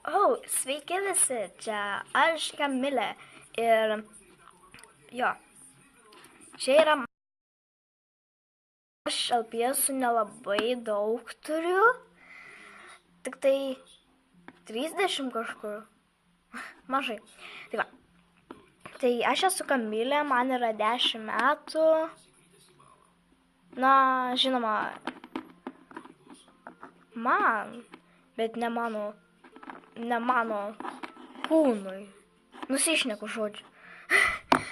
Sveiki visi, čia aš Kamilė ir jo, čia yra aš LPS nelabai daug turiu, tik tai 30 kažkur, mažai. Tai va, tai aš esu Kamilė, man yra 10 metų, na, žinoma, bet ne mano kūnui. Nusišneku žodžiu.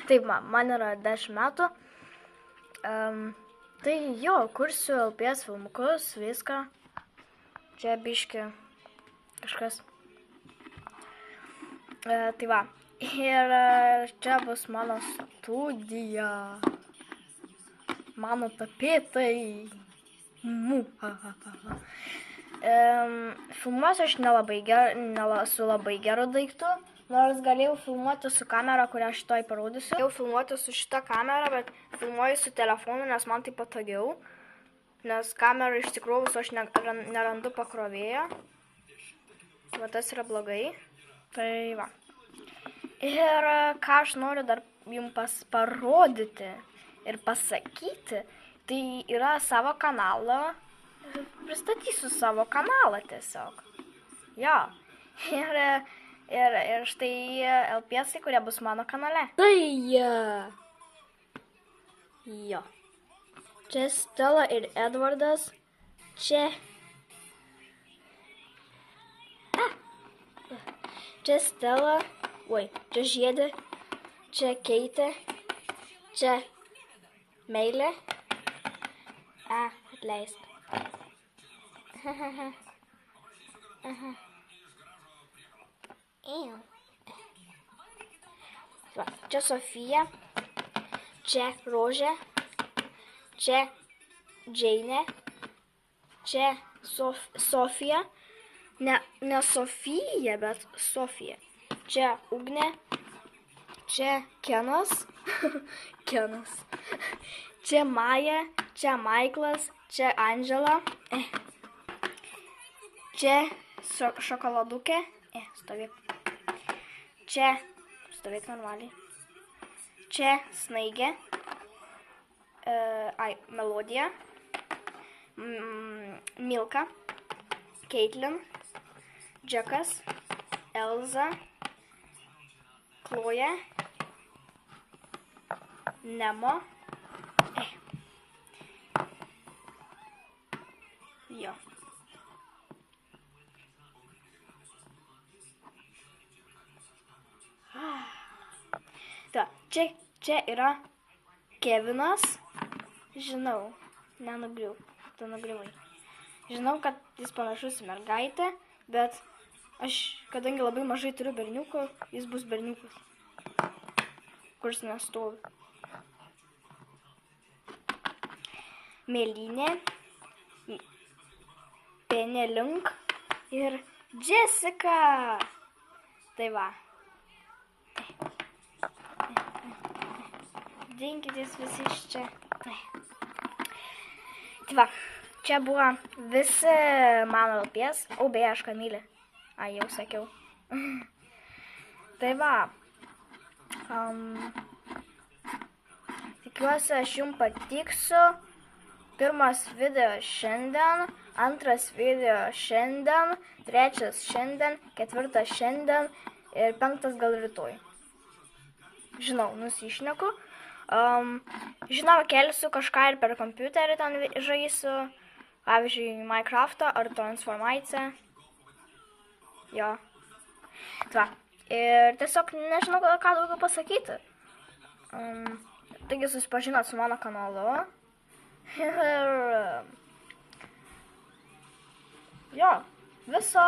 Taip, man yra 10 metų. Tai jo, kursiu LPS filmukus, viską. Čia biški kažkas. Tai va. Ir čia bus mano studija. Mano tapetai. Filmuosiu aš su labai geru daiktu, nors galėjau filmuoti su kamera, kurią šitoj parodysiu. Galėjau filmuoti su šita kamera, bet filmuoju su telefonu, nes man tai patogiau, nes kamera iš tikrųjų aš nerandu pakrovėjo. Va, tas yra blogai. Tai va. Ir ką aš noriu dar jums parodyti ir pasakyti, tai yra savo kanalą. Pristatysiu savo kanalą tiesiog. Jo. Ir štai LPS, kurie bus mano kanale. Tai jo. Čia Stela ir Edvardas. Čia Stela. Čia Žiedė. Čia Keitė. Čia Meilė. Atleisk. Va, čia Sofija, čia Rožė, čia Džeinė, čia Sofija, ne Sofija, bet Sofija, čia Ugnė, čia Kenas, čia Maja, čia Maiklas, čia Andžela. Čia šokoladukė, stovėk. Čia, stovėk normaliai. Čia Snaigė, Melodija, Milka, Caitlin, Džekas, Elza, Chloe, Nemo. Jo. Ta, čia yra Kevinas. Žinau, tu nugriuvai. Žinau, kad jis panašus į mergaitę, bet aš, kadangi labai mažai turiu berniukų, jis bus berniukas, kuris nestovi. Mėlynė, Penelink ir Jessica. Tai va. Dinkitės visi iš čia. Tai va, čia buvo visi mano LPS. Beje, aš Kamilė. Jau sakiau. Tai va. Tikiuosi, aš jums patiksiu. Pirmas video šiandien, antras video šiandien, trečias šiandien, ketvirtas šiandien ir penktas gal rytoj. Žinau, nusišneku. Žinau, kelsiu kažką ir per kompiuterį ten žaisiu, pavyzdžiui, Minecraftą ar Transformaciją. Jo. Tva. Ir tiesiog nežinau, ką daugiau pasakyti. Taigi susipažinot su mano kanalu. Ir jo, viso.